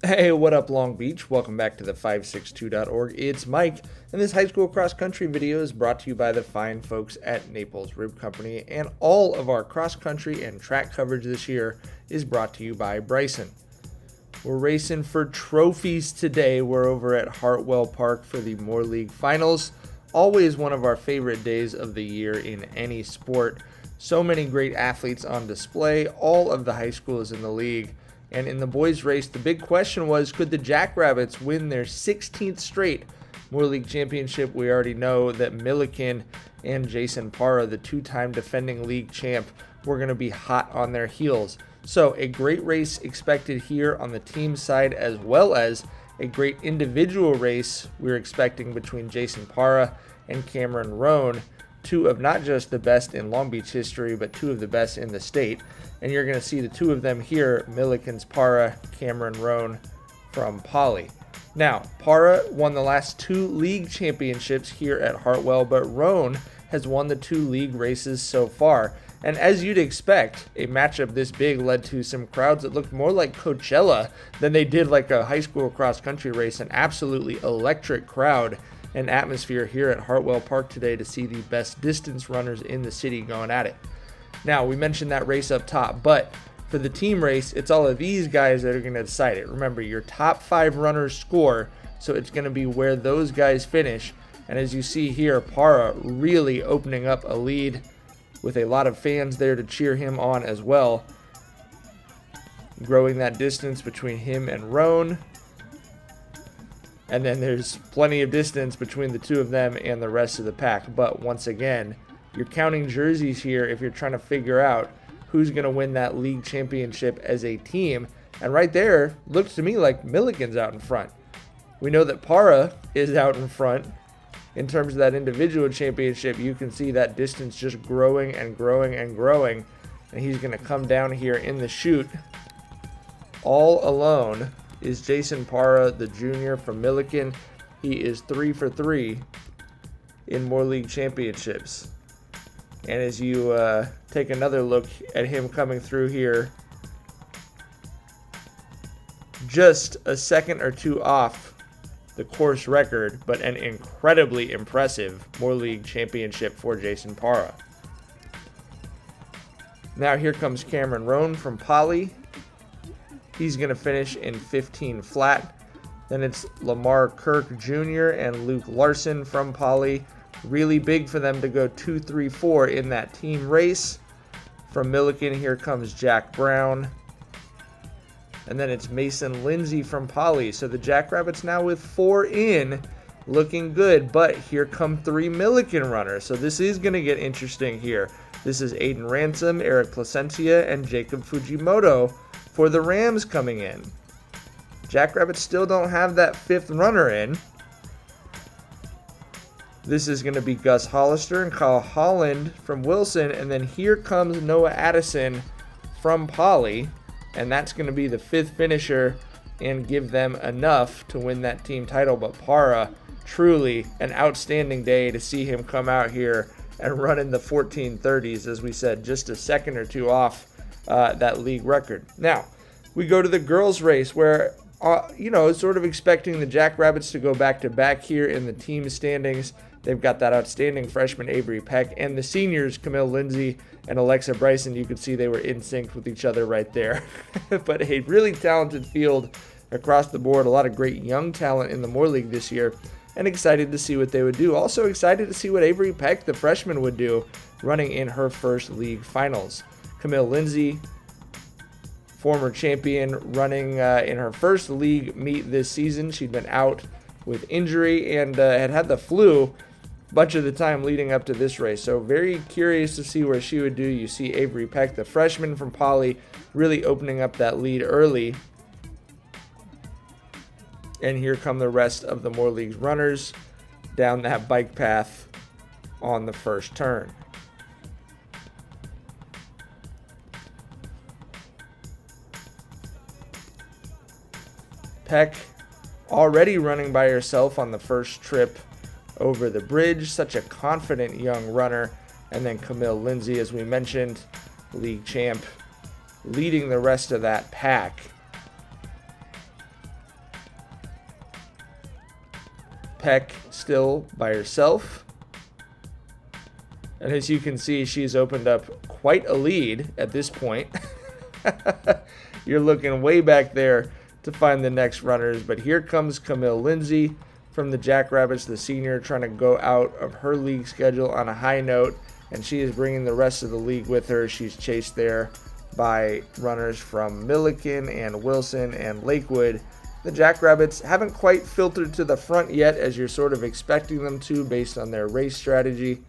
Hey, what up, Long Beach? Welcome back to the 562.org. It's Mike, and this high school cross country video is brought to you by the fine folks at Naples Rib Company, and all of our cross country and track coverage this year is brought to you by Bryson. We're racing for trophies today. We're over at Hartwell Park for the Moore League Finals. Always one of our favorite days of the year in any sport. So many great athletes on display, all of the high schools in the league. And in the boys' race, the big question was, could the Jackrabbits win their 16th straight Moore League Championship? We already know that Milliken and Jason Parra, the two-time defending league champ, were going to be hot on their heels. So a great race expected here on the team side, as well as a great individual race we're expecting between Jason Parra and Cameron Roan, two of not just the best in Long Beach history, but two of the best in the state. And you're going to see the two of them here, Milliken's Parra, Cameron Roan from Poly. Now, Parra won the last two league championships here at Hartwell, but Roan has won the two league races so far. And as you'd expect, a matchup this big led to some crowds that looked more like Coachella than they did like a high school cross country race. An absolutely electric crowd and atmosphere here at Hartwell Park today to see the best distance runners in the city going at it. Now, we mentioned that race up top, but for the team race, it's all of these guys that are going to decide it. Remember, your top 5 runners score, so it's going to be where those guys finish. And as you see here, Parra really opening up a lead with a lot of fans there to cheer him on as well. Growing that distance between him and Roan. And then there's plenty of distance between the two of them and the rest of the pack. But once again, you're counting jerseys here if you're trying to figure out who's going to win that league championship as a team. And right there, looks to me like Milliken's out in front. We know that Parra is out in front. In terms of that individual championship, you can see that distance just growing and growing and growing. And he's going to come down here in the chute. All alone is Jason Parra, the junior from Milliken. He is 3 for 3 in Moore League championships. And as you take another look at him coming through here, just a second or two off the course record, but an incredibly impressive Moore League championship for Jason Parra. Now here comes Cameron Roan from Poly. He's going to finish in 15 flat. Then it's Lamar Kirk Jr. and Luke Larson from Poly. Really big for them to go 2, 3, 4 in that team race. From Milliken, here comes Jack Brown. And then it's Mason Lindsay from Poly. So the Jackrabbits now with 4 in, looking good. But here come 3 Milliken runners. So this is going to get interesting here. This is Aiden Ransom, Eric Placencia, and Jacob Fujimoto for the Rams coming in. Jackrabbits still don't have that 5th runner in. This is going to be Gus Hollister and Kyle Holland from Wilson. And then here comes Noah Addison from Poly. And that's going to be the 5th finisher and give them enough to win that team title. But Parra, truly an outstanding day to see him come out here and run in the 14:30s, as we said, just a second or two off that league record. Now, we go to the girls' race where, sort of expecting the Jackrabbits to go back-to-back here in the team standings. They've got that outstanding freshman Avery Peck and the seniors Camille Lindsay and Alexa Bryson. You could see they were in sync with each other right there. But a really talented field across the board. A lot of great young talent in the Moore League this year. And excited to see what they would do. Also excited to see what Avery Peck, the freshman, would do running in her first league finals. Camille Lindsay, former champion, running in her first league meet this season. She'd been out with injury and had the flu bunch of the time leading up to this race. So very curious to see where she would do. You see Avery Peck, the freshman from Poly, really opening up that lead early. And here come the rest of the Moore League's runners down that bike path on the first turn. Peck already running by herself on the first trip over the bridge. Such a confident young runner. And then Camille Lindsay, as we mentioned, league champ, leading the rest of that pack. Peck still by herself. And as you can see, she's opened up quite a lead at this point. You're looking way back there to find the next runners. But here comes Camille Lindsay from the Jackrabbits, the senior, trying to go out of her league schedule on a high note. And she is bringing the rest of the league with her. She's chased there by runners from Milliken and Wilson and Lakewood. The Jackrabbits haven't quite filtered to the front yet, as you're sort of expecting them to based on their race strategy.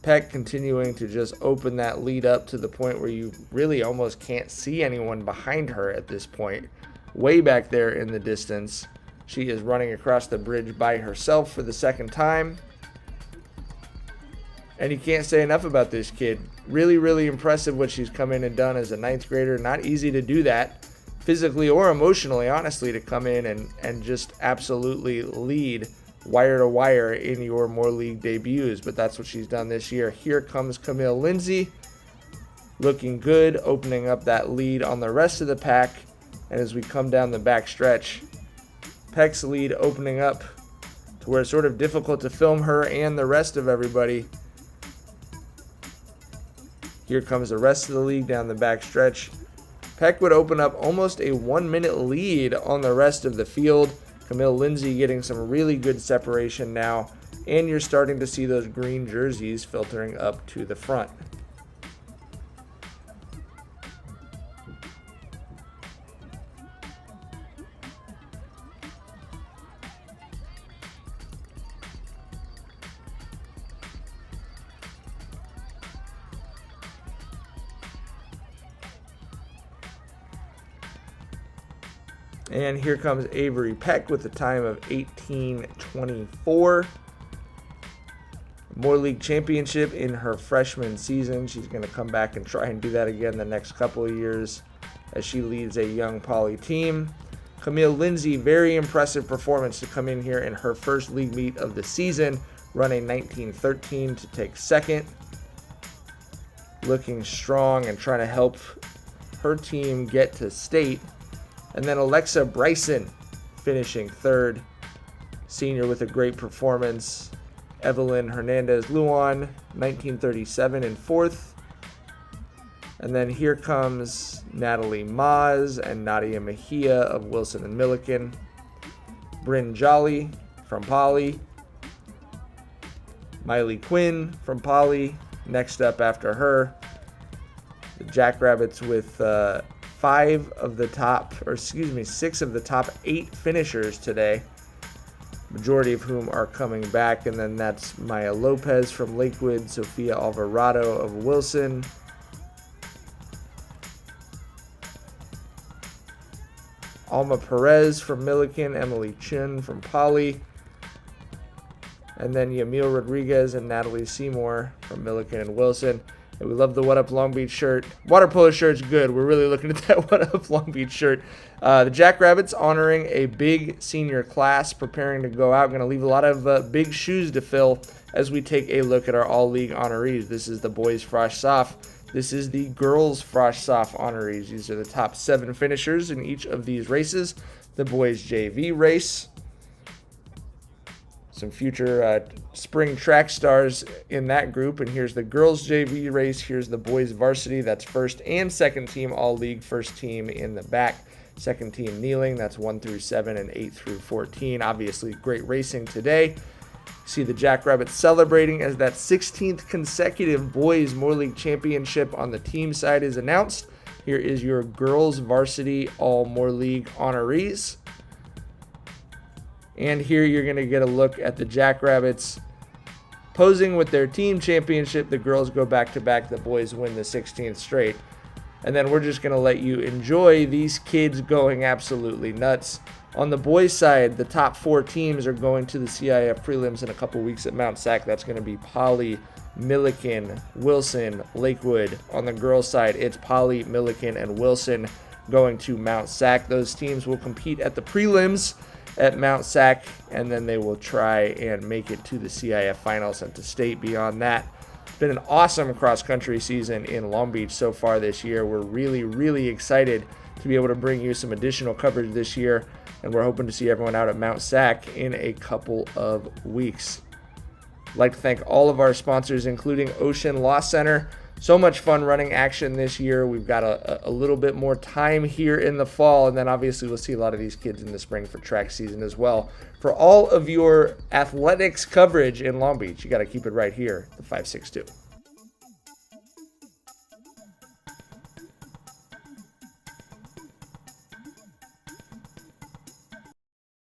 Peck continuing to just open that lead up to the point where you really almost can't see anyone behind her at this point. Way back there in the distance, she is running across the bridge by herself for the second time. And you can't say enough about this kid. Really, really impressive what she's come in and done as a 9th grader. Not easy to do that, physically or emotionally, honestly, to come in and just absolutely lead wire to wire in your Moore League debuts. But that's what she's done this year. Here comes Camille Lindsay, looking good, opening up that lead on the rest of the pack. And as we come down the back stretch, Peck's lead opening up to where it's sort of difficult to film her and the rest of everybody. Here comes the rest of the league down the back stretch. Peck would open up almost a 1-minute lead on the rest of the field. Camille Lindsay getting some really good separation now, and you're starting to see those green jerseys filtering up to the front. And here comes Avery Peck with a time of 18:24. Moore League championship in her freshman season. She's going to come back and try and do that again the next couple of years as she leads a young Poly team. Camille Lindsay, very impressive performance to come in here in her first league meet of the season, running 19:13 to take second. Looking strong and trying to help her team get to state. And then Alexa Bryson finishing third. Senior with a great performance. Evelyn Hernandez-Luan, 1937 in fourth. And then here comes Natalie Maz and Nadia Mejia of Wilson and Milliken. Bryn Jolly from Poly. Miley Quinn from Poly next up after her. The Jackrabbits with 6 of the top 8 finishers today, majority of whom are coming back. And then that's Maya Lopez from Lakewood, Sophia Alvarado of Wilson, Alma Perez from Milliken, Emily Chun from Poly, and then Yamil Rodriguez and Natalie Seymour from Milliken and Wilson. And we love the What Up Long Beach shirt. Water polo shirt's good. We're really looking at that What Up Long Beach shirt. The Jackrabbits honoring a big senior class, preparing to go out. Going to leave a lot of big shoes to fill as we take a look at our All-League honorees. This is the boys Frosh Soph. This is the girls Frosh Soph honorees. These are the top 7 finishers in each of these races. The boys JV race. Some future spring track stars in that group. And here's the girls JV race. Here's the boys varsity. That's first and second team All-League. First team in the back. Second team kneeling. That's 1 through 7 and 8 through 14. Obviously great racing today. See the Jackrabbits celebrating as that 16th consecutive boys Moore League championship on the team side is announced. Here is your girls varsity all Moore League honorees. And here you're going to get a look at the Jackrabbits posing with their team championship. The girls go back-to-back. The boys win the 16th straight. And then we're just going to let you enjoy these kids going absolutely nuts. On the boys' side, the top 4 teams are going to the CIF prelims in a couple weeks at Mount Sac. That's going to be Poly, Milliken, Wilson, Lakewood. On the girls' side, it's Poly, Milliken, and Wilson going to Mount Sac. Those teams will compete at the prelims at Mount Sac, and then they will try and make it to the CIF finals and to state beyond that. It's been an awesome cross-country season in Long Beach so far this year. We're really, really excited to be able to bring you some additional coverage this year. And we're hoping to see everyone out at Mount Sac in a couple of weeks. I'd like to thank all of our sponsors, including Ocean Law Center. So much fun running action this year. We've got a little bit more time here in the fall, and then obviously we'll see a lot of these kids in the spring for track season as well. For all of your athletics coverage in Long Beach, you got to keep it right here, the 562.